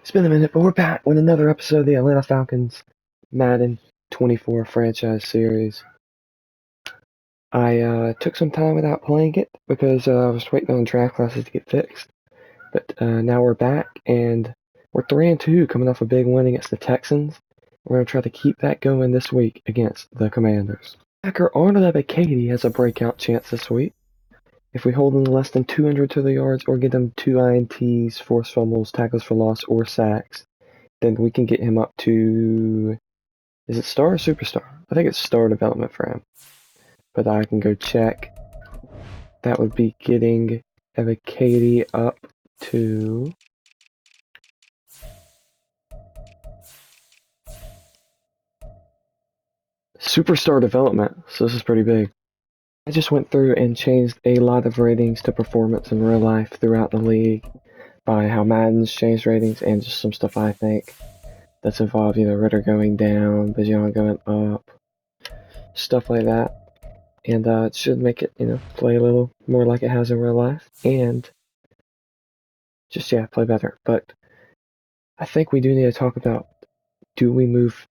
It's been a minute, but we're back with another episode of the Atlanta Falcons Madden 24 franchise series. I took some time without playing it because I was waiting on draft classes to get fixed. But now we're back, and we're 3-2 coming off a big win against the Texans. We're going to try to keep that going this week against the Commanders. Backer Arnold Katie has a breakout chance this week. If we hold them less than 200 total yards or get them 2 INTs, forced fumbles, tackles for loss, or sacks, then we can get him up to, is it star or superstar? I think it's star development for him. But I can go check. That would be getting Evacati up to superstar development. So this is pretty big. I just went through and changed a lot of ratings to performance in real life throughout the league by how Madden's changed ratings and just some stuff I think that's involved, Ritter going down, Bijan going up, stuff like that. And it should make it, play a little more like it has in real life and just, play better. But I think we do need to talk about, do we move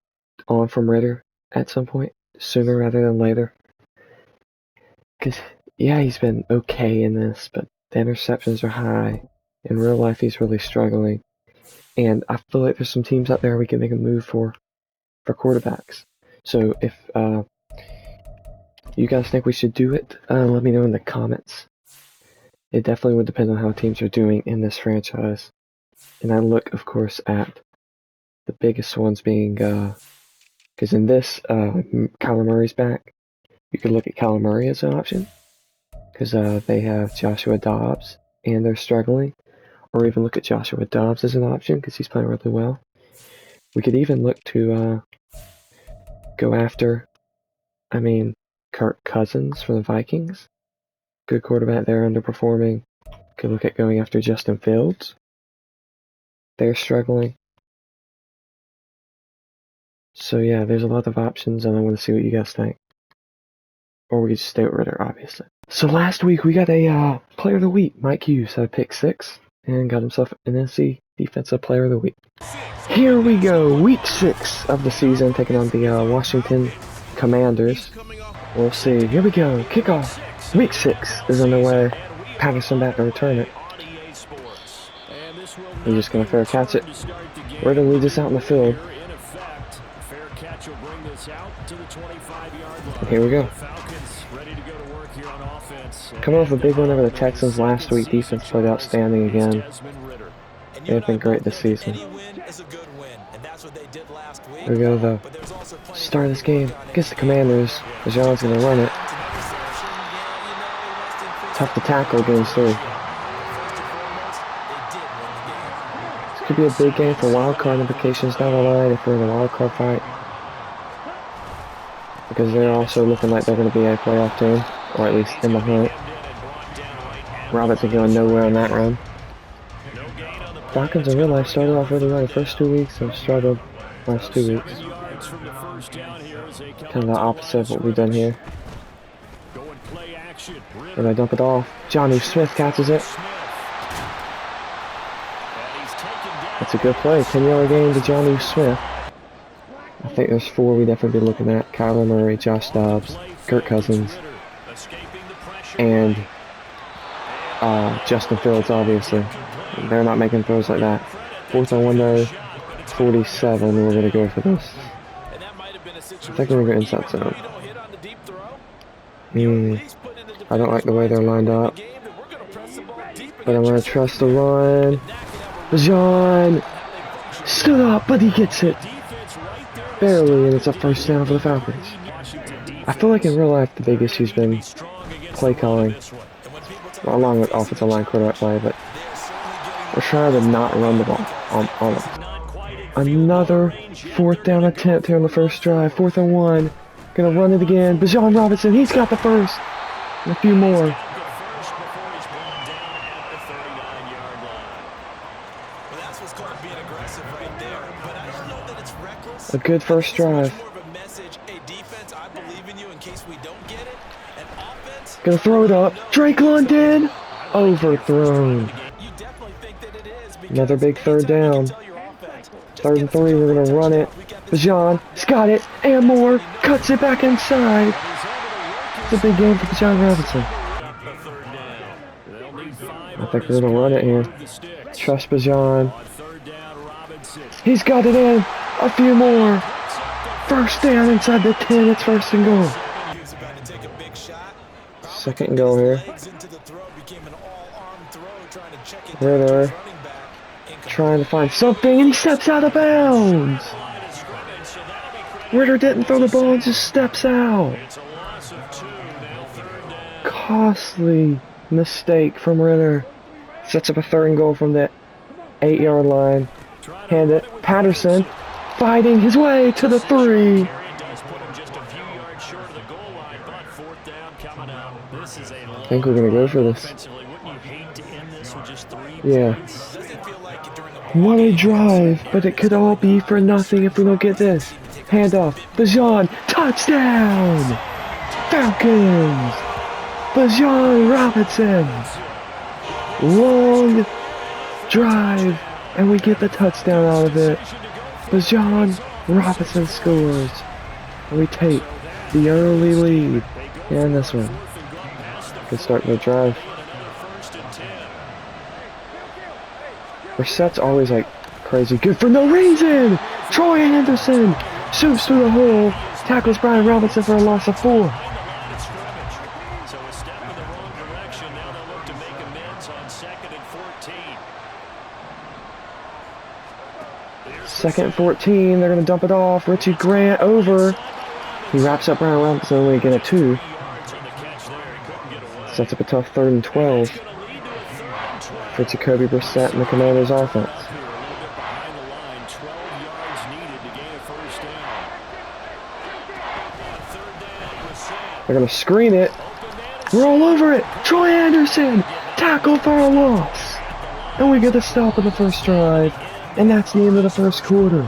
on from Ritter at some point, sooner rather than later? Because, he's been okay in this, but the interceptions are high. In real life, he's really struggling. And I feel like there's some teams out there we can make a move for quarterbacks. So if you guys think we should do it, let me know in the comments. It definitely would depend on how teams are doing in this franchise. And I look, of course, at the biggest ones being, because in this, Kyler Murray's back. You could look at Kyler Murray as an option, because they have Joshua Dobbs, and they're struggling. Or even look at Joshua Dobbs as an option, because he's playing really well. We could even look to go after, Kirk Cousins for the Vikings. Good quarterback there, underperforming. Could look at going after Justin Fields. They're struggling. So there's a lot of options, and I want to see what you guys think. Or we could just stay with Ritter, obviously. So last week we got a Player of the Week. Mike Hughes had a pick 6 and got himself an NC Defensive Player of the Week. Here we go, Week 6 of the season, taking on the Washington Commanders. We'll see. Here we go, kickoff. Week 6 is underway. Patterson back to return it. He's just going to fair catch it. Ritter leads us out in the field. And here we go. Coming off a big win over the Texans last week, defense played outstanding again. They've been great this season. Here we go, though. Start of this game against the Commanders. Bijan's going to run it. Tough to tackle against 3. This could be a big game for wildcard implications down the line if we're in a wildcard fight. Because they're also looking like they're going to be a playoff team, or at least in the hunt. Robertson going nowhere on that run. Falcons in real life started off really well the first 2 weeks, and struggled last 2 weeks. Kind of the opposite of what we've done here. And I dump it off. Johnny Smith catches it. That's a good play. 10-yard gain to Johnny Smith. I think there's 4 we definitely be looking at. Kyler Murray, Josh Dobbs, Kirk Cousins, and Justin Fields, obviously. They're not making throws like that. 4th and 1 though, 47, we're going to go for this. I think we're going to go inside zone. I don't like the way they're lined up. But I'm going to trust the run. Bijan stood up, but he gets it. Barely, and it's a first down for the Falcons. I feel like in real life the big issue's been play calling, along with offensive line quarterback play, but we're trying to not run the ball on them. Another 4th down attempt here on the first drive. 4th and 1. Gonna run it again. Bijan Robinson, he's got the first. And a few more. A good first drive. Gonna throw it up. Drake London! Overthrown. Another big 3rd down. 3rd and 3, we're gonna run it. Bajan, got it, and more, cuts it back inside. It's a big game for Bajan Robinson. I think we're gonna run it here. Trust Bajan. He's got it in. A few more. First down inside the 10. It's 1st and goal. 2nd and goal here. Ritter trying to find something and steps out of bounds. Ritter didn't throw the ball and just steps out. Costly mistake from Ritter. Sets up a 3rd and goal from the 8-yard line. Hand it. Patterson fighting his way to the 3. I think we're going to go for this. Yeah. What a drive, but it could all be for nothing if we don't get this. Handoff. Bajan. Touchdown! Falcons! Bajan Robinson! Long drive, and we get the touchdown out of it. Bajan Robinson scores. And we take the early lead in this one. Good start to the drive. Brissett's always like crazy good for no reason. Troy Anderson shoots through the hole, tackles Brian Robinson for a loss of 4. Second and 14, they're going to dump it off. Richie Grant over. He wraps up Brian Robinson, only get a 2. Sets up a tough 3rd and 12 for Jacoby Brissett and the Commanders offense. They're going to screen it. We're all over it. Troy Anderson, tackle for a loss. And we get a stop in the first drive. And that's the end of the first quarter.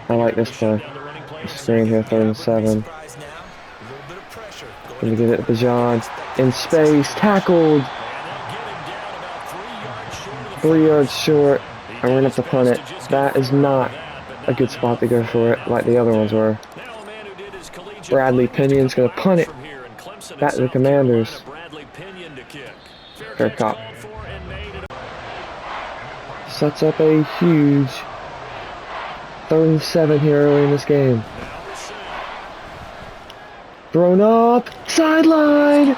I like this play. Screen here, 3rd and 7. Gonna get it to Bajan. In space, tackled. 3 yards short. And we're gonna have to punt it. That is not a good spot to go for it like the other ones were. Bradley Pinion's gonna punt it back to the Commanders. Fair cop. Sets up a huge 3rd and 7 here early in this game. Thrown up, sideline.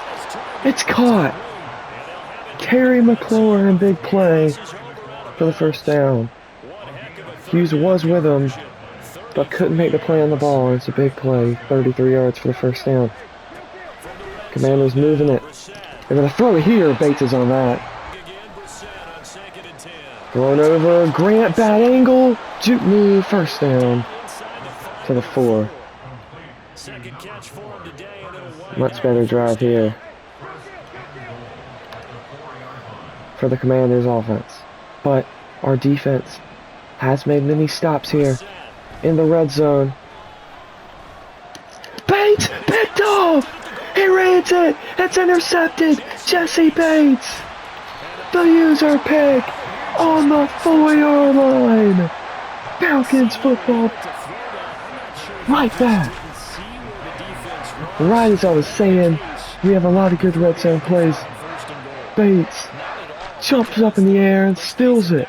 It's caught. Terry McLaurin, big play for the first down. Hughes was with him, but couldn't make the play on the ball. It's a big play, 33 yards for the first down. Commanders moving it. They're going to throw it here. Bates is on that. Thrown over. Grant, bad angle. Juke move, 1st down to the 4. Much better drive here for the Commanders offense. But our defense has made many stops here in the red zone. Bates picked off. He reads it. It's intercepted. Jesse Bates. The user pick on the 4-yard line. Falcons football. Right back. Right as I was saying, we have a lot of good red zone plays. Bates jumps up in the air and steals it.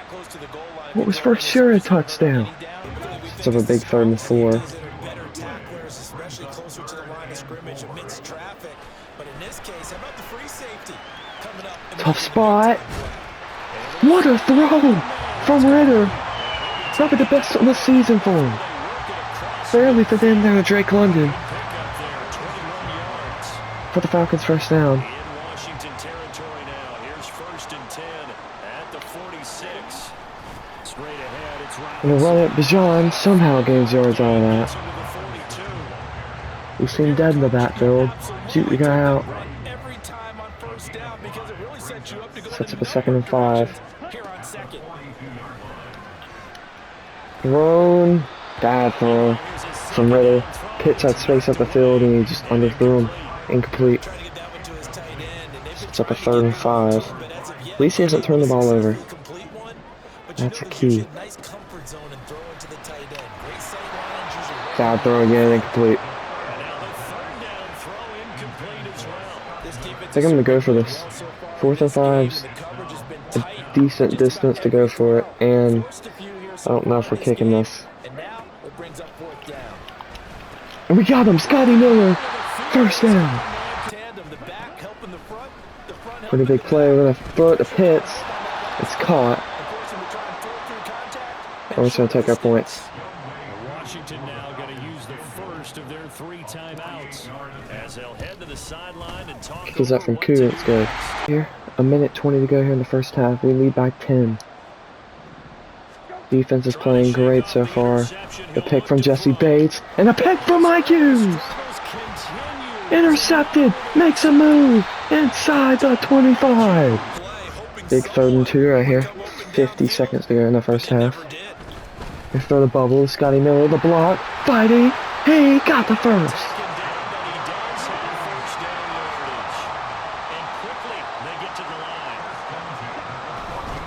What was for sure a touchdown. It's of a big 3rd and 4. Tough spot. What a throw from Ritter. Probably the best of the season for him. Barely for them there to Drake London. For the Falcons, 1st down. And the run it, Bajan somehow gains yards out of that. We seem dead in the backfield. Shoot the guy out. Sets up a 2nd and 5. Thrown. Bad throw from Ritter. Pitts had space up the field and he just underthrew him. Incomplete. Sets up a 3rd and 5. At least he hasn't turned the ball over. That's a key. Foul throw again, incomplete. I think I'm gonna go for this. 4th and 5's a decent distance to go for it, and I don't know if we're kicking this. And we got him, Scotty Miller, 1st down. Pretty big play. We're gonna throw it to Pitts. It's caught. And we're just gonna take our points. Washington now going to use the first of their 3 timeouts as they'll head to the sideline and talk. Kick is up from Koo. Let's go. Here, 1:20 to go here in the first half. We lead by 10. Defense is playing great so far. The pick from Jesse Bates and a pick from Mike Hughes. Intercepted. Makes a move inside the 25. Big 3rd and 2 right here. 50 seconds to go in the first half. They throw the bubble. Scotty Miller, the block, fighting. He got the first.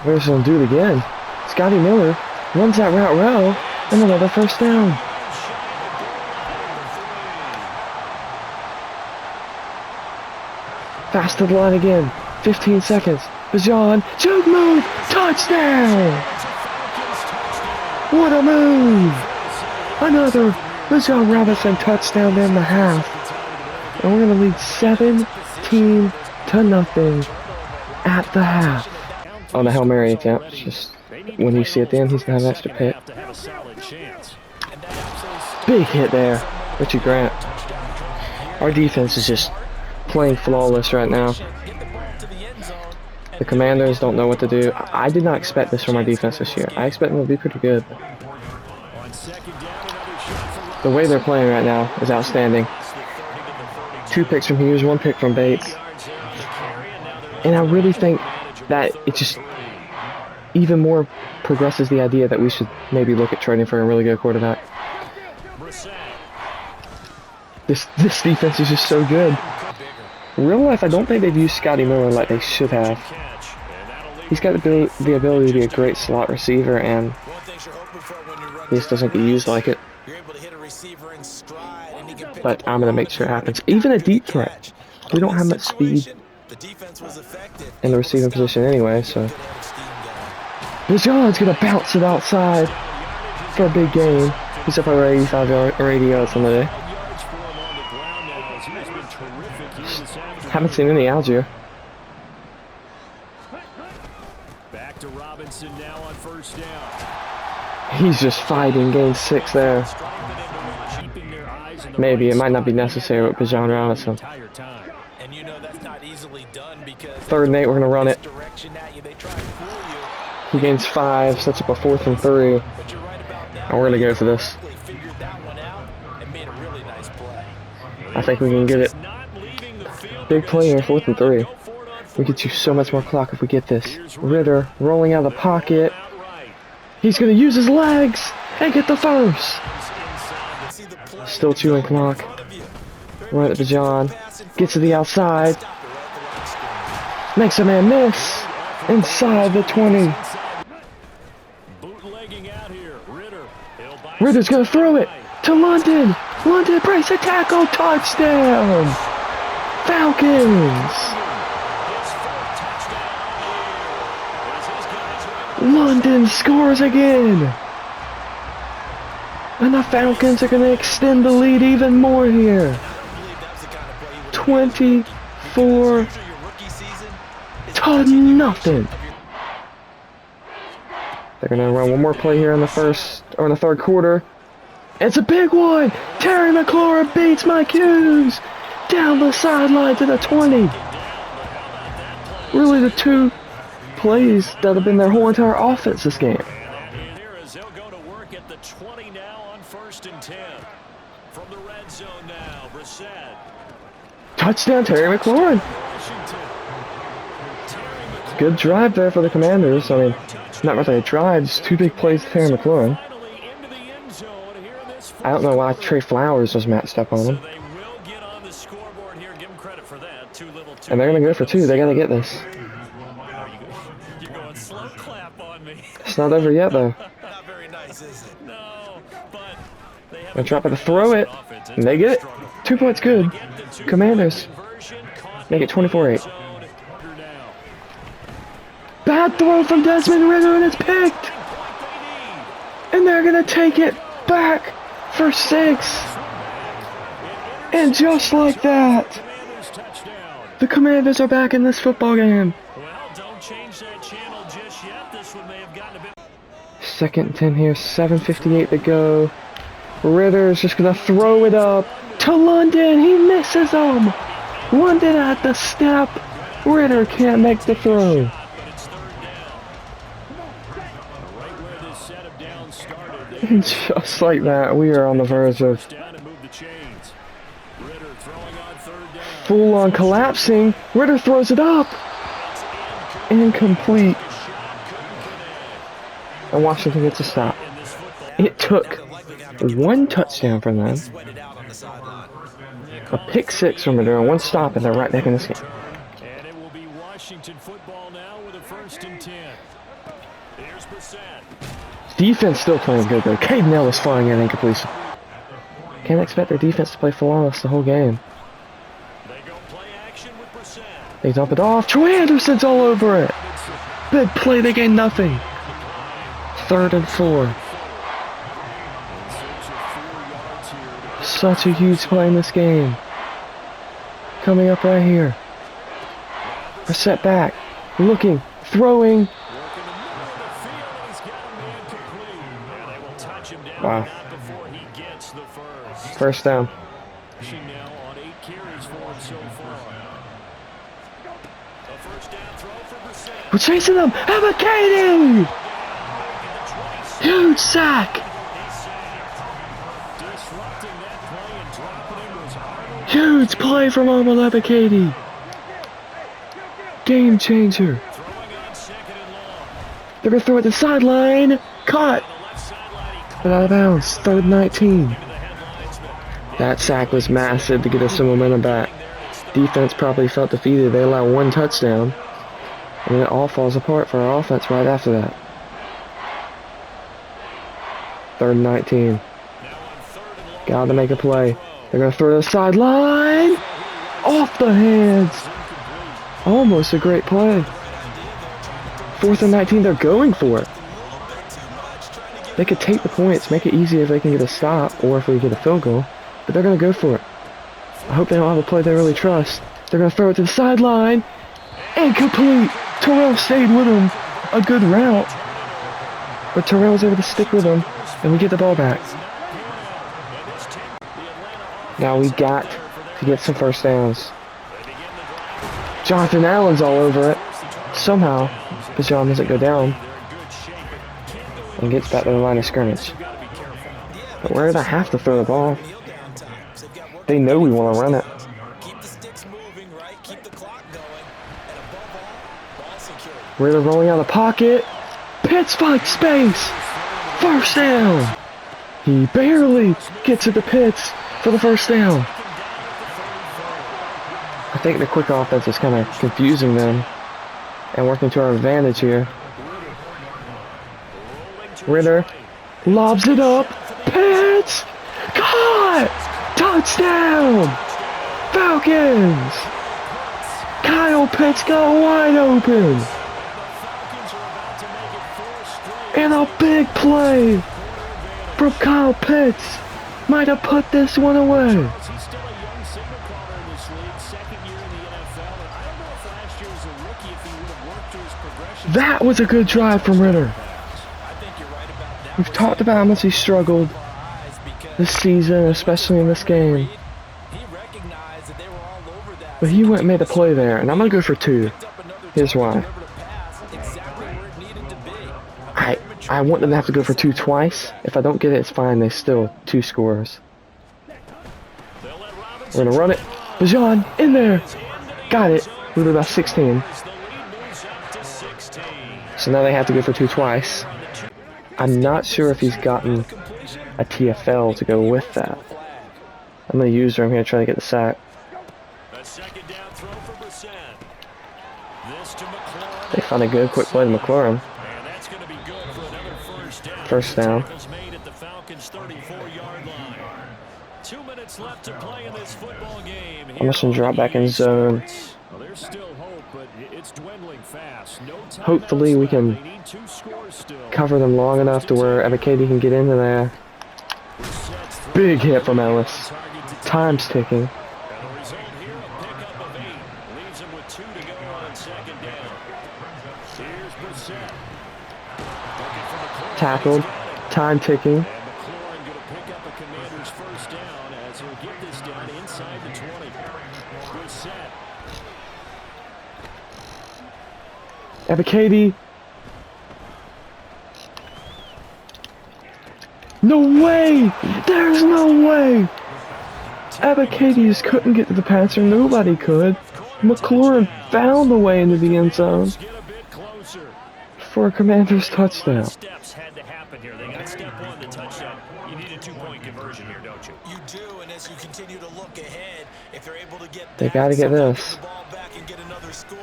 We're just gonna do it again. Scotty Miller runs that route well, and another 1st down. Fast to the line again. 15 seconds. Bijan, juke move, touchdown! What a move! Another Bijan Robinson touchdown in the half. And we're going to lead 17 to nothing at the half. On the Hail Mary attempt, just when you see it then, he's going to have an extra pick. Big hit there. Richie Grant. Our defense is just playing flawless right now. The Commanders don't know what to do. I did not expect this from our defense this year. I expect them to be pretty good. The way they're playing right now is outstanding. 2 picks from Hughes, 1 pick from Bates. And I really think that it just even more progresses the idea that we should maybe look at trading for a really good quarterback. This defense is just so good. In real life, I don't think they've used Scotty Miller like they should have. He's got the ability to be a great slot receiver, and he just doesn't get used like it. But I'm going to make sure it happens. Even a deep threat. We don't have much speed in the receiving position anyway, so. Bijan's going to bounce it outside for a big gain. He's up over 85 or 80 yards on the day. Haven't seen any Algier. Back to Robinson now on 1st down. He's just fighting, gain 6 there. Maybe it might not be necessary with Bijan Robinson. 3rd and 8, we're gonna run it. He gains 5, sets up a 4th and 3. And we're gonna go for this. I think we can get it. Big play here, 4th and 3. We get you so much more clock if we get this. Ritter rolling out of the pocket. He's going to use his legs and get the first. Still chewing clock. Right at Bijan. Gets to the outside. Makes a man miss. Inside the 20. Ritter's going to throw it to London. London breaks a tackle. Touchdown. Falcons. London scores again. And the Falcons are going to extend the lead even more here. 24 to nothing. They're going to run one more play here in the 3rd quarter. It's a big one. Terry McLaurin beats Mike Hughes down the sideline to the 20. Really the 2 plays that have been their whole entire offense this game. They'll go to work at the 20 now on 1st and 10. From the red zone now, Brissett. Touchdown, Terry McLaurin. Good drive there for the Commanders. I mean, not really a drive, just 2 big plays to Terry McLaurin. I don't know why Trey Flowers was matched up on him. And they're going to go for 2. They got to get this. on me. It's not over yet, though. Not very nice, is it? No, but they have Gonna try to throw it. And they get it. 2 points good. Commanders make it 24-8. Bad throw from Desmond Ridder, and it's picked. And they're gonna take it back for 6. And just like that, the Commanders are back in this football game. Well, don't change that channel just yet. This one may have gotten a bit. 2nd and 10 here, 7:58 to go. Ritter's just gonna throw it up to London. He misses him. London at the snap. Ridder can't make the throw. But it's 3rd down. Right where this set of downs started. Just like that, we are on the verge of Down and move the chains. Ridder throwing on 3rd down. full on collapsing. Ridder throws it up. Incomplete. And Washington gets a stop. It took 1 touchdown from them, a pick 6 from Ridder, and 1 stop, and they're right back in this game. And it will be Washington football now with a 1st and 10. Here's Brissett. Defense still playing good though. Caden Ellis flying in incompletion. Can't expect their defense to play flawless the whole game. They go play action with Brissett. They dump it off. Troy Anderson's all over it. Big play, they gain nothing. 3rd and 4. Such a huge play in this game. Coming up right here. Brissett back. Looking. Throwing. Wow. First down. Now on 8 carries for him so far. A 1st down throw for Brissett. We're chasing them. Abacady! Huge sack. Disrupting that play and dropping him was Arnold. Huge play from Ahmed Abacady. Game changer. Throwing on 2nd and long. They're going to throw it to the sideline. Caught. On the left sideline, he But out of bounds. 3rd and 19. to the headlinesman. That sack was massive to get us some momentum back. Defense probably felt defeated. They allow 1 touchdown. And it all falls apart for our offense right after that. 3rd and 19. Now on 3rd and long. Got to make a play. They're going to throw to the sideline. Off the hands. Almost a great play. 4th and 19. They're going for it. They could take the points, make it easy if they can get a stop or if we get a field goal. But they're going to go for it. I hope they don't have a play they really trust. They're going to throw it to the sideline. Incomplete. Terrell stayed with him. A good route. But Terrell's able to stick with him. And we get the ball back. Now we got to get some first downs. Jonathan Allen's all over it. Somehow, Bijan doesn't go down. And gets back to the line of scrimmage. But we're going to have to throw the ball. They know we want to run it. Ridder rolling out of the pocket. Pitts finds space. First down. He barely gets it to Pitts for the first down. I think the quick offense is kind of confusing them and working to our advantage here. Ridder lobs it up. Pitts! Caught! Touchdown! Falcons! Kyle Pitts got wide open. And a big play from Kyle Pitts might have put this one away. He's still a young signal caller in this league, 2nd year in the NFL. And I don't know if last year as a rookie if he would have worked through his progression. That was a good drive from Ridder. I think you're right about that. We've talked about how much he struggled this season, especially in this game. He recognized that they were all over that. But he went and made a play there, and I'm going to go for 2. Here's why. Exactly where it needed to be. I want them to have to go for 2 twice. If I don't get it, it's fine. They still 2 scores. We're going to run it. Bijan, in there. Got it. We were about 16. So now they have to go for 2 twice. I'm not sure if he's gotten a TFL to go with that. I'm going to use her. I'm going to try to get the sack. They found a good quick play to McLaurin. First down. Tackles made at the Falcons' 34-yard line. 2 minutes left to play in this football game. Almost drop back in zone. Well, there's still hope, but it's dwindling fast. No timeouts Hopefully we left. can They need 2 scores still. cover them long enough to where Ebiketie can get into there. Big hit from Ellis. Time's ticking. And the result here, a pickup of 8. Leaves him with 2 to go on second down. Here's Brissett. Looking for McLaurin. Tackled. Time ticking. And McLaurin going to pick up a Commander's first down as he'll get this down inside the 20. Brissett. Ebiketie. No way! There's no way! Ebiketie just couldn't get to the passer. Nobody could. McLaurin found the way into the end zone for a Commander's touchdown. Steps had to happen here. They got step 1, the touchdown. You need a 2-point conversion here, don't you? You do, and as you continue to look ahead, if they're able to get They gotta get this. the ball back and get another score,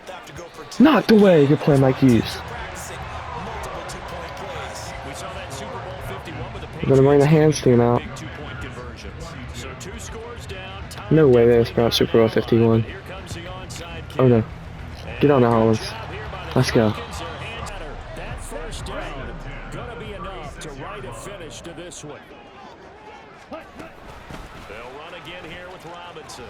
they have to go for 2. Knocked away. Good play, Mike Hughes. Practicing multiple 2-point plays. We saw that Super Bowl 51 with the We're gonna bring the hands team out. big 2-point conversions. So 2 scores down. No way they sprout Super Bowl 51. Here comes the onside kick. Oh no. Get on the Hollins. Let's go. That first down gonna be enough to write a finish to this one. They'll run again here with Robinson.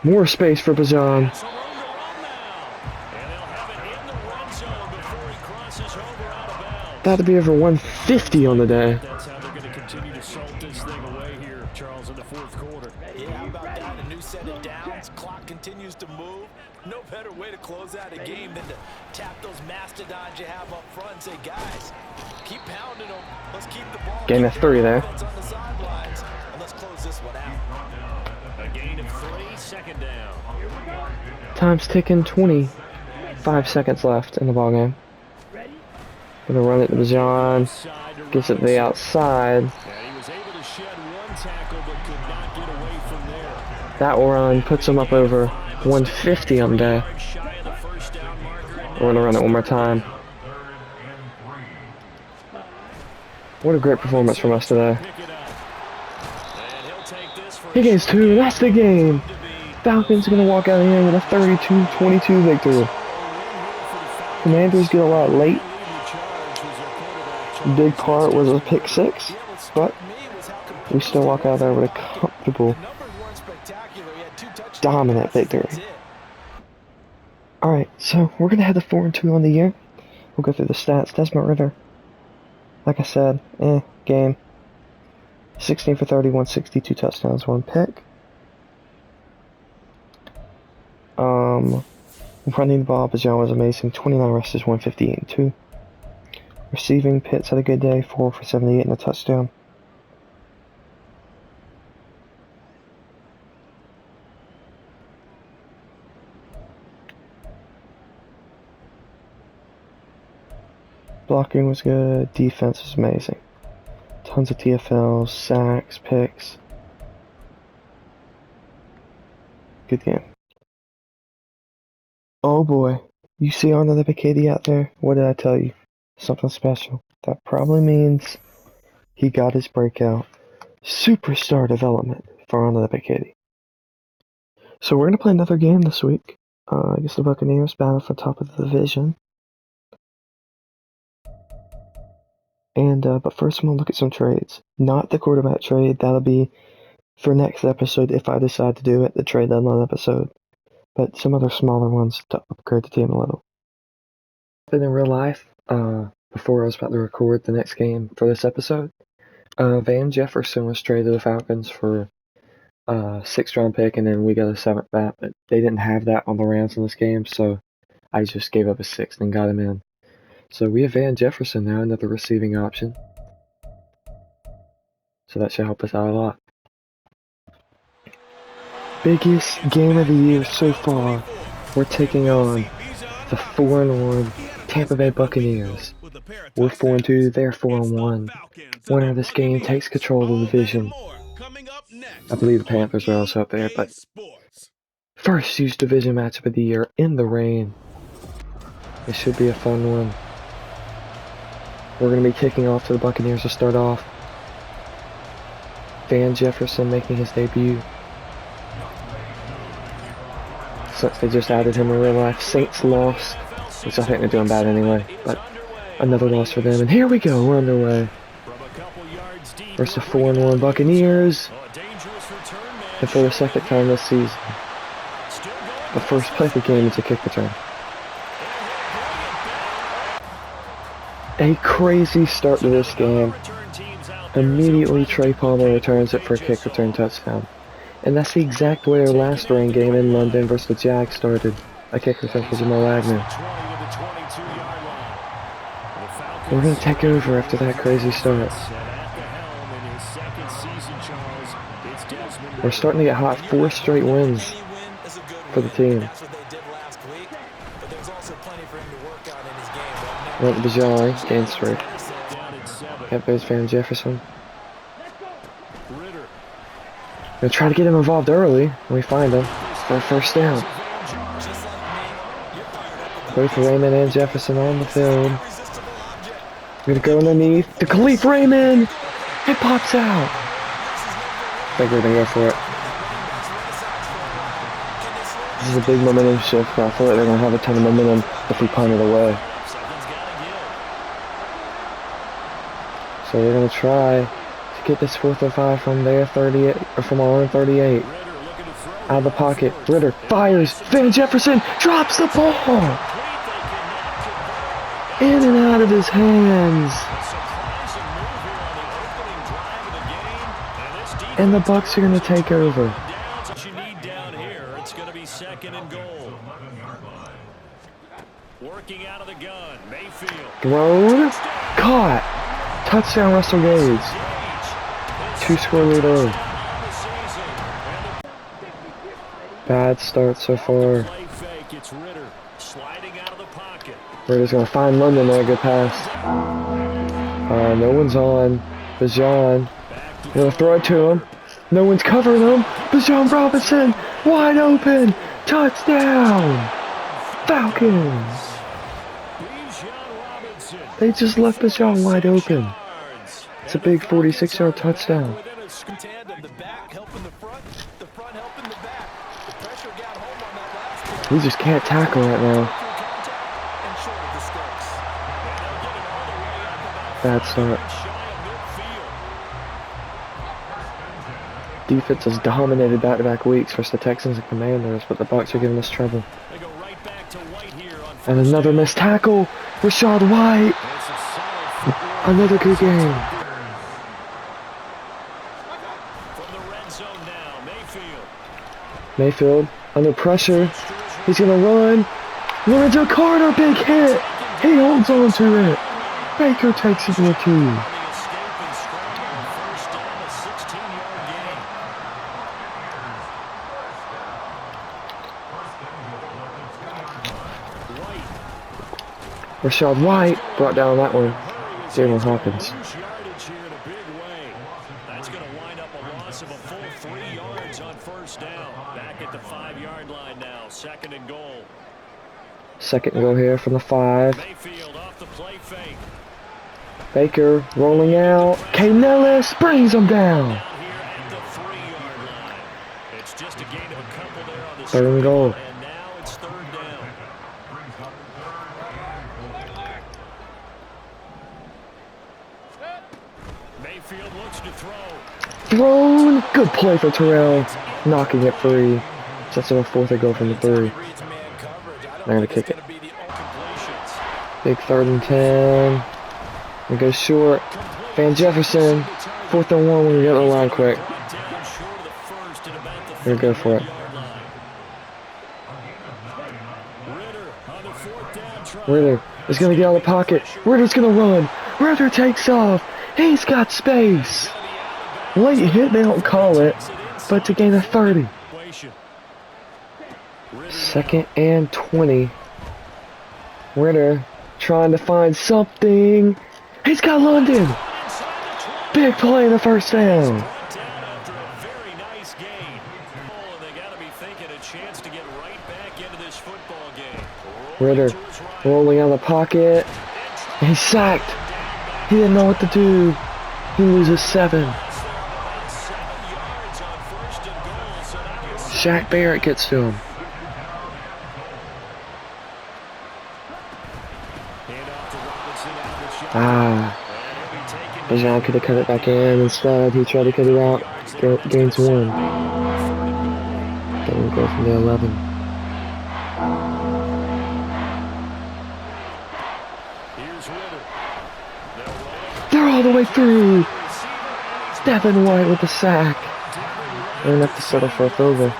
More space for Bajan. Some room to run now. And they'll have it in the red zone before he crosses over out of bounds. That'd be over 150 on the day. That's how they're going to continue to salt this thing away here, Charles, in the 4th quarter. Yeah, how about that? A new set of downs. Clock continues to move. No better way to close out a game than to tap those mastodons you have up front and say, guys, keep pounding them. Let's keep the ball. Gain of 3 there. On the sidelines, and let's close this one out. A gain of 3, second down. Time's ticking. 25 seconds left in the ball game. Gonna run it to Bajan. Gets it to the outside. And he was able to shed 1 tackle but could not get away from there. That run puts him up over 150 on the day. Shy of the first down marker. And We're gonna run it one more time. What a great performance from us today. pick it up. And he'll take this for He gains 2. That's the game. Falcons gonna walk out of here with a 32-22 victory. Commanders get a lot late. Big part was a pick 6, but we still walk out there with a comfortable, dominant victory. Alright, so we're going to head to 4-2 on the year. We'll go through the stats. Desmond Ritter, like I said, game. 16 for 30, 162 touchdowns, 1 pick. Running the ball, Bajan was amazing. 29 rushes, 158 and 2. Receiving, Pitts had a good day, 4 for 78 and a touchdown. Blocking was good, defense was amazing. Tons of TFLs, sacks, picks. Good game. Oh boy, you see another Ebiketie out there? What did I tell you? Something special. That probably means he got his breakout superstar development for another Ebiketie. So we're gonna play another game this week. I guess the Buccaneers battle for top of the division. And but first I'm gonna look at some trades. Not the quarterback trade. That'll be for next episode if I decide to do it. The trade deadline episode. But some other smaller ones to upgrade the team a little. But in real life, before I was about to record the next game for this episode, Van Jefferson was traded to the Falcons for a 6th round pick, and then we got a 7th back. But they didn't have that on the Rams in this game, so I just gave up a 6th and got him in. So we have Van Jefferson now, another receiving option. So that should help us out a lot. Biggest game of the year so far. We're taking on the 4-1 Tampa Bay Buccaneers. We're 4-2, they're 4-1. Winner of this game takes control of the division. I believe the Panthers are also up there, but first huge division matchup of the year in the rain. It should be a fun one. We're going to be kicking off to the Buccaneers to start off. Van Jefferson making his debut. Since they just added him in real life. Saints lost, which I think they're doing bad anyway, but another loss for them. And here we go, we're underway. Versus the 4-1 Buccaneers. And for the second time this season, the first play of the game is a kick return. A crazy start to this game. Immediately Trey Palmer returns it for a kick return touchdown. And that's the exact way our last rain game in London versus the Jags started. A kick return for Jamal Wagner. We're going to take over after that crazy start. We're starting to get hot. 4 straight wins for the team. Went to Bajan, gained straight. Got there's Van Jefferson. Gonna try to get him involved early when we find him for a first down. Both Raymond and Jefferson on the field. Gonna go underneath to Khalif Raymond. It pops out. I think we're gonna go for it. This is a big momentum shift, but I feel like they're gonna have a ton of momentum if we punt it away. So we're gonna try to get this 4th and 5 from their 38 or from our own 38. Out of the pocket. Ritter fires. Van Jefferson drops the ball. In and out of his hands. And the Bucs are gonna take over. It's gonna be 2nd and goal. Working out of the gun, Mayfield. Thrown. Caught. Touchdown Russell Gage. 2-score lead early. Bad start so far. Ritter's gonna find London there, good pass. No one's on. Bajan. Gonna throw it to him. No one's covering him. Bajan Robinson wide open. Touchdown. Falcons. They just left Bajan wide open. It's a big 46-yard touchdown. We just can't tackle right now. Bad start. Defense has dominated back-to-back weeks versus the Texans and Commanders, but the Bucs are giving us trouble. And another missed tackle. Rashad White. Another good game. Mayfield under pressure. He's gonna run. Lorenzo Carter, big hit. He holds on to it. Baker takes it to the 2. Rashad White brought down that one. Jalen Hawkins. That's going to wind up a loss of a full 3 yards on 1st down. Back at the 5-yard line now. 2nd and goal. 2nd and goal here from the 5. Mayfield off the play fake. Baker rolling out. K. Nellis brings him down. At the 3-yard line. It's just a gain of a couple there on the 3rd and goal. And now it's 3rd down. Mayfield looks to throw. Thrown. Good play for Terrell. Knocking it free. Sets up a 4th and goal from the 3. They're going to kick it. Big 3rd and 10. It goes short. Van Jefferson. 4th and 1. We're going to get the line quick. We're going to go for it. Ritter is going to get out of the pocket. Ritter's going to run. Ritter takes off. He's got space. Late hit, they don't call it, but to gain a 30. 2nd and 20. Ritter trying to find something. He's got London. Big play in the 1st down. Ritter rolling out of the pocket. He's sacked. He didn't know what to do. He loses 7. Shaq Barrett gets to him. Breakout could have cut it back in. Instead, he tried to cut it out. Gains 1. Then we go from the 11. They're all the way through. Devin White with the sack. They're going to have to settle for a field goal.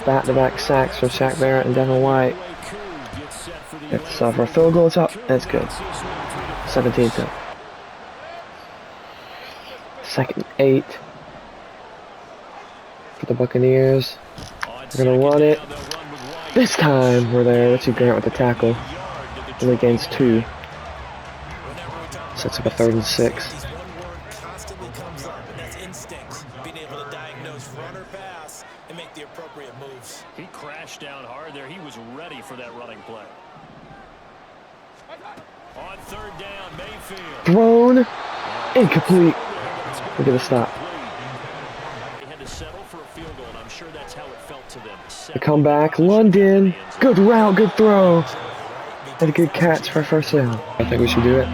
Back-to-back sacks from Shaq Barrett and Devin White. They have to settle for a field goal. It's up. That's good. 17-10. Second 8 for the Buccaneers. They're going to run it. This time we're there. Richie Grant with the tackle. Only gains 2. Sets up a 3rd and 6. Constantly comes up, and that's instincts. Being able to diagnose run or pass and make the appropriate moves. He crashed down hard there. He was ready for that running play. On 3rd down, Mayfield. Thrown. Incomplete. Look at the stop. They had to settle for a field goal, and I'm sure that's how it felt to them. The comeback. London. Good route. Good throw. Had a good catch for a first down. I think we should do it.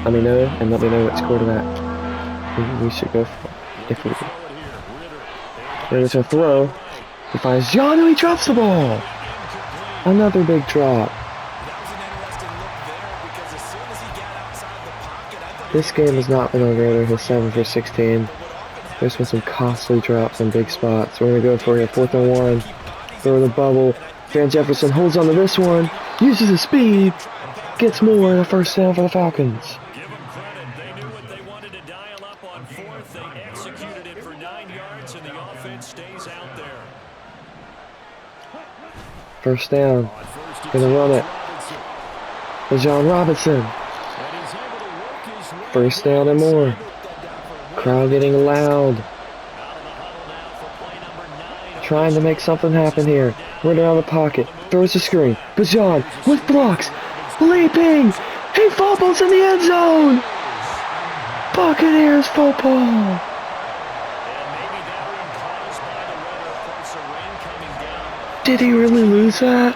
Let me know, and let me know what score to that we should go for if we do. There's a throw. He finds John and he drops the ball. Another big drop. This game has not been over. His 7 for 16. There's been some costly drops on big spots. We're going to go for it. 4th and 1. Throw the bubble. Van Jefferson holds on to this one. Uses his speed. Gets more and a first down for the Falcons. Give them credit. They knew what they wanted to dial up on 4th. They executed it for 9 yards, and the offense stays out there. First down. Gonna run it. John Robinson. First down and more. Crowd getting loud. Trying to make something happen here. Ritter out of the pocket. Throws the screen. Bajan with blocks. Leaping. He fumbles in the end zone. Buccaneers football. Did he really lose that?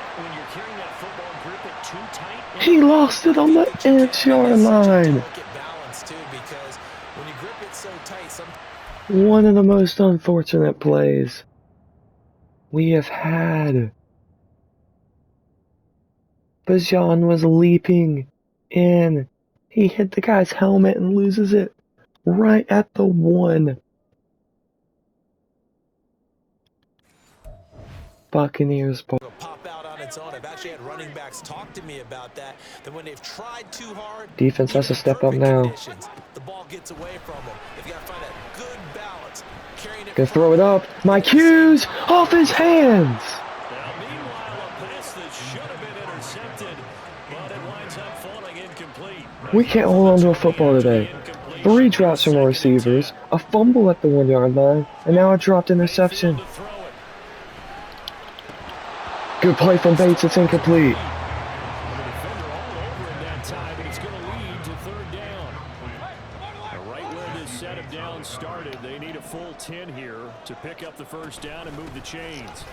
He lost it on the inch-yard line. One of the most unfortunate plays we have had. Bajan was leaping in. He hit the guy's helmet and loses it right at the 1. Buccaneers ball. Pop out on its own. I've actually had running backs talk to me about that. That when they've tried too hard, Defense has to step up now. The ball gets away from them. They've got to find a good balance. Gonna throw it up. My Hughes off his hands. Now, meanwhile, a pass that should have been intercepted, but it winds up falling incomplete. We can't hold on to a football today. 3 drops from our receivers, a fumble at the 1-yard line, and now a dropped interception. Good play from Bates, it's incomplete. Right where this set of downs started, they need a full 10 here to pick up the first down and move the chains.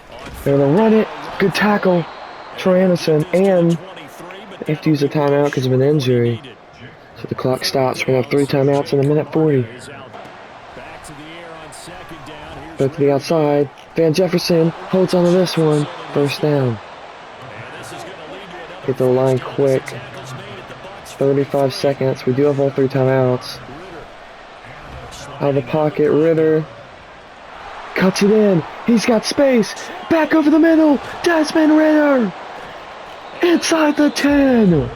They're gonna run it. Good tackle. Troy Anderson, and they have to use a timeout because of an injury. So the clock stops. We're gonna have 3 timeouts in a minute 40. Go to the outside. Van Jefferson holds on to this one. First down. Get to the line quick. 35 seconds. We do have all 3 timeouts. Out of the pocket, Ritter. Cuts it in. He's got space. Back over the middle. Desmond Ritter. Inside the 10.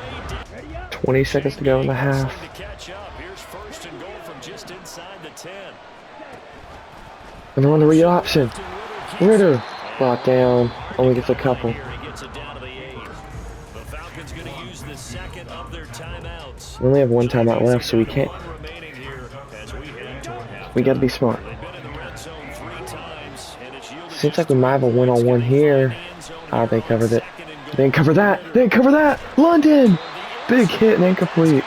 20 seconds to go in the half. And on the read option. Ritter. Brought down. Only gets a couple. We only have 1 timeout left, so we can't. We gotta be smart. Seems like we might have a one-on-one here. Ah, they covered it. They didn't cover that. They didn't cover that. London. Big hit and incomplete.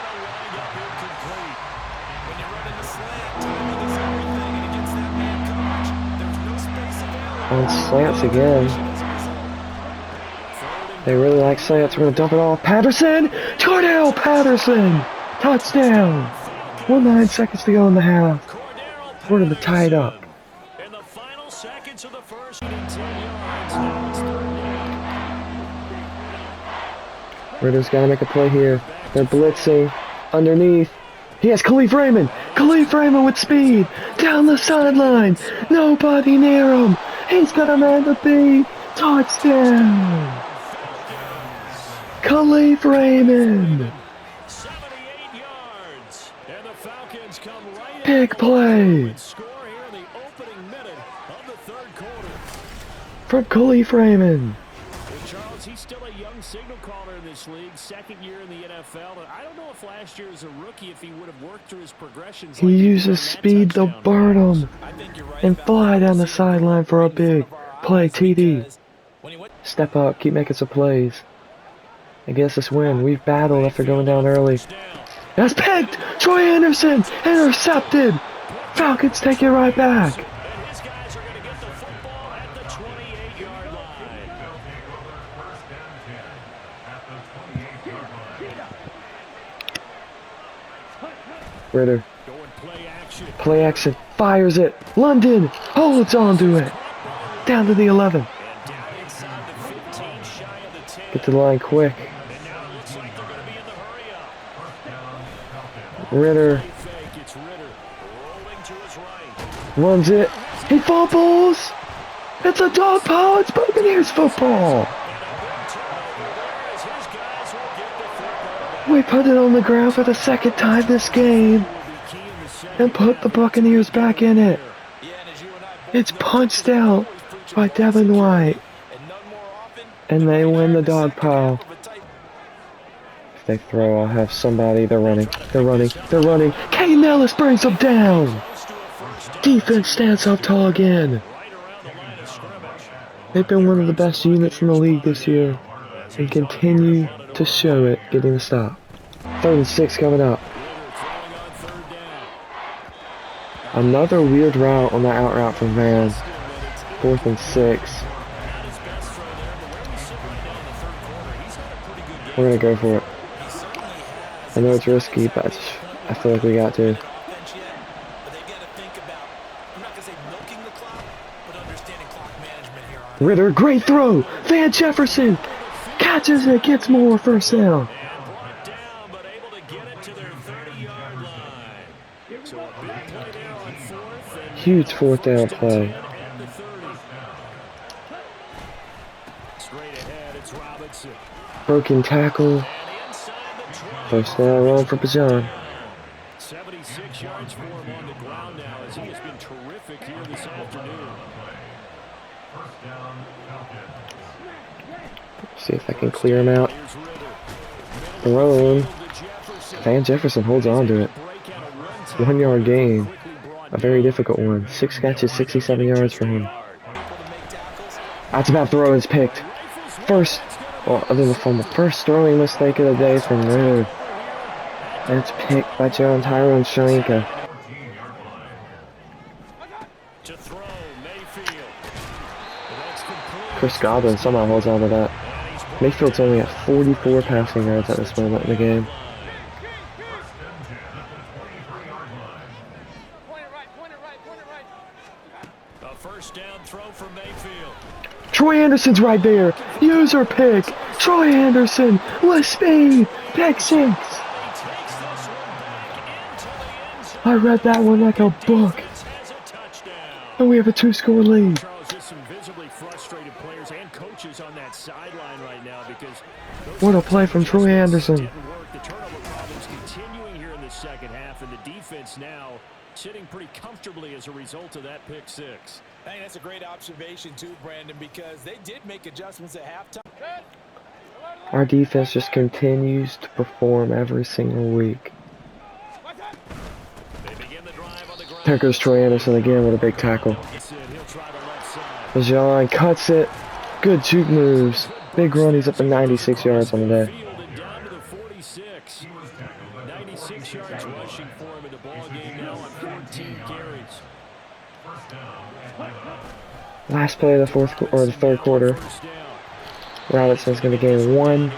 When you run into slant, timing is everything, and against that man coverage, there's no space available. On slants again. They really like slants. We're going to dump it off. Patterson! Cordell Patterson! Touchdown! 9 seconds to go in the half. We're going to tie it up. In the final seconds of the first, 10 yards. Now it's 3rd down. Ritter's got to make a play here. They're blitzing underneath. He has Khalif Raymond. Khalif Raymond with speed. Down the sideline. Nobody near him. He's got a man to beat. Touchdown. Khalif Raymond. 78 yards. And the Falcons come right Big play. score here in the opening minute of the 3rd quarter. From Khalif Raymond. And Charles, he's still a young signal caller in this league, 2nd year in the NFL. And I don't know if last year as a rookie, if he would have worked through his progressions. He uses speed to burn him and fly down the sideline for a big play TD. Step up, keep making some plays. And get us this win. We've battled after going down early. That's picked! Troy Anderson! Intercepted! Falcons take it right back. And his guys are going to get the football at the 28-yard line. Ritter. Going play action. Play action. Fires it. London holds on to it. Down to the 11. And down inside the 15, shy of the 10. Get to the line quick. And now it looks like they're going to be in the hurry up. Ritter Fake, it's Ritter. Rolling to his right. runs it. He fumbles. It's a dog pile. It's Buccaneers football. As his guys will get the football. We put it on the ground for the 2nd time this game and put the Buccaneers back in it. It's punched out by Devin White. And they win the dog pile. If they throw, I'll have somebody. They're running. They're running. They're running. Caden Ellis brings them down. Defense stands up tall again. They've been one of the best units in the league this year and continue to show it, getting the stop. 3rd and 6 coming up. Another weird route on that out route from Van. 4th and 6. We're going to go for it. I know it's risky, but I feel like we got to. Ritter, great throw! Van Jefferson catches it, gets more 1st down. Brought down, but able to get it to their 30-yard line. So a big play there on 4th. And Huge 4th down play. at the 30. Straight ahead, it's Robinson. Broken tackle. And inside the 20. 1st down run for Bajan. 76 yards for him on the ground now as he has been terrific here this afternoon. See if I can clear him out. Here's Ritter. Thrown. To Jefferson. Van Jefferson holds on to it. Breakout run time. 1 yard gain. Quickly brought A very difficult one. 6 catches, 67 yards for him. yard. That's about throw is picked. First, well, other than the fumble, first throwing mistake of the day from Ritter. And it's picked by Tyrone Shalinka. To throw, Mayfield. That's complete. Chris Godwin somehow holds on to that. Mayfield's only at 44 passing yards at this moment in the game. A 1st down throw for Mayfield. Troy Anderson's right there. User pick. Troy Anderson with speed. Pick 6. He takes this one back into the end zone. I read that one like a book. Has a touchdown. And we have a 2-score lead. Charles, just some visibly frustrated players and coaches on that sideline right now because What a play from Troy Anderson. didn't work. The turnover problems continuing here in the 2nd half, and the defense now sitting pretty comfortably as a result of that pick 6. I think that's a great observation too, Brandon, because they did make adjustments at halftime. Our defense just continues to perform every single week. They begin the drive on the ground. There goes Troy Anderson again with a big tackle. He'll try the left side. Bajan cuts it. Good juke moves. Big run. He's up to 96 yards on the day. Field and down to the 46. sacks. 96 yards rushing for him in the ball game now on 14 carries. Last play of the third quarter. Robinson's going to gain 1.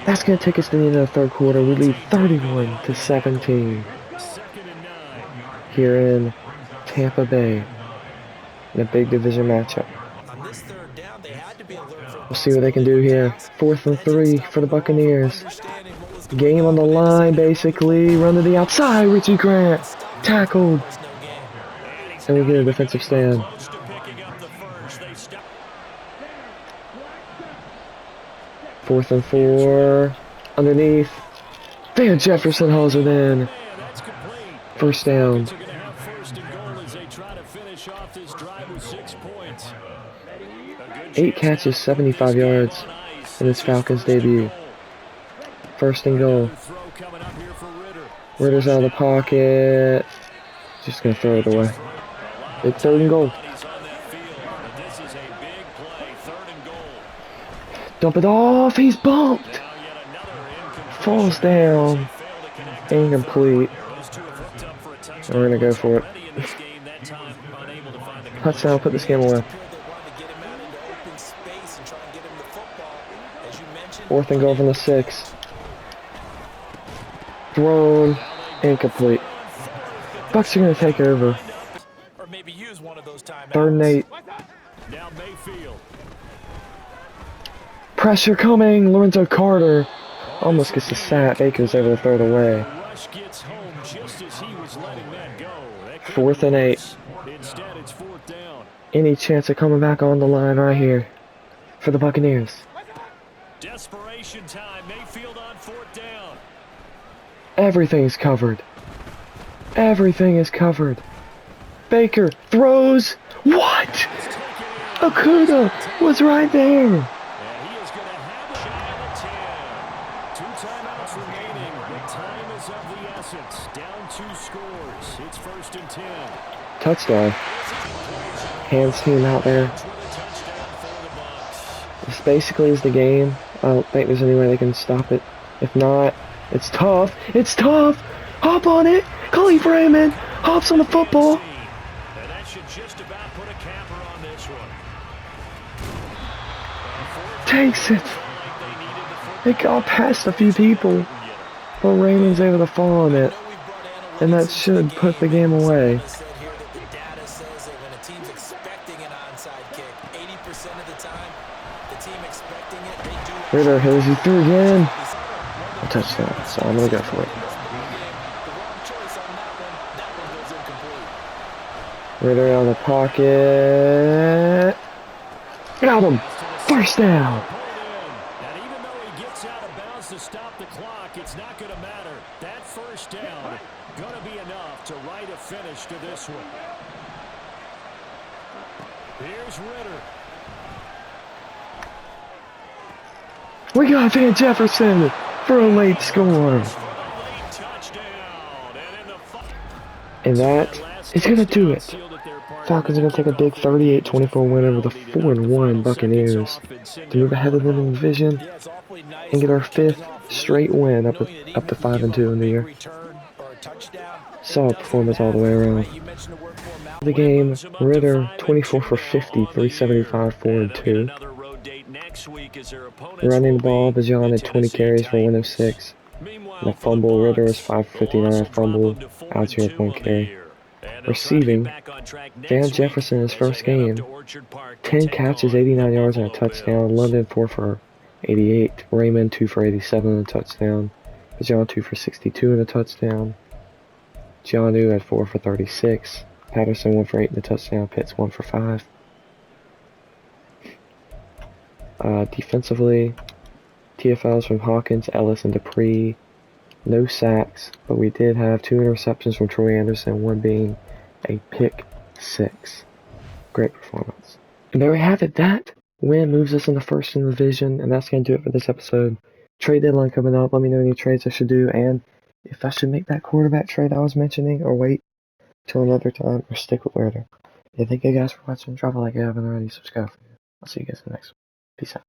That's going to take us to the end of the third quarter. We lead 31-17 here in Tampa Bay in a big division matchup. We'll see what they can do here. 4th and 3 for the Buccaneers. Game on the line, basically. Run to the outside. Richie Grant tackled. And we get a defensive stand. 4th and 4. Underneath. Van Jefferson hauls it in. First down. 8 catches, 75 yards in his Falcons debut. 1st and goal. Ritter's out of the pocket. Just going to throw it away. It's 3rd and goal. Dump it off. He's bumped. Falls down. Incomplete. And we're going to go for it. Touchdown. Put this game away. 4th and goal from the 6. Thrown. Incomplete. Bucks are going to take over. 3rd and 8. Pressure coming. Lorenzo Carter almost gets the sack. Baker's able to throw it away. 4th and 8. Any chance of coming back on the line right here for the Buccaneers? Desperation time. Mayfield on 4th down. Everything's covered. Everything is covered. Baker throws. What? Okuda was right there. And he is going to have a shot at 10. 2 timeouts remaining. The time is of the essence. Down 2 scores. It's 1st and 10. Touchdown. Hands team out there. This basically is the game. I don't think there's any way they can stop it. If not, it's tough. It's tough. Hop on it. Khalif Raymond hops on the football. And that should just about put a capper on this one. Takes it. It got past a few people, but Raymond's able to fall on it, and that should put the game away. Ritter hits you through again. A touchdown, so I'm going to go for it. Ritter out of the pocket. Got him. 1st down. And even though he gets out of bounds to stop the clock, it's not going to matter. That 1st down going to be enough to write a finish to this one. Here's Ritter. We got Van Jefferson for a late score. And that is going to do it. Falcons are going to take a big 38-24 win over the 4-1 Buccaneers to move ahead of them in the division and get our 5th straight win up to 5-2 in the year. Solid performance all the way around. The game, Ritter 24 for 50, 375, 4-2. Running the ball, Bajan had 20 carries for 106. And a fumble, Ritter was 5 for 59, fumble, out 0.1 carry. Receiving, Van Jefferson in his first game, 10 catches, 89 yards and a touchdown. London 4 for 88. Raymond 2 for 87 and a touchdown. Bajan 2 for 62 and a touchdown. Johnu had 4 for 36. Patterson 1 for 8 and a touchdown. Pitts 1 for 5. Defensively, TFLs from Hawkins, Ellis, and Dupree. No sacks, but we did have 2 interceptions from Troy Anderson, one being a pick 6. Great performance. And there we have it. That win moves us in the 1st in the division, and that's going to do it for this episode. Trade deadline coming up. Let me know any trades I should do, and if I should make that quarterback trade I was mentioning, or wait till another time, or stick with Ritter. Yeah, thank you guys for watching. Drop a like if you haven't already. Subscribe. I'll see you guys in the next one. Peace out.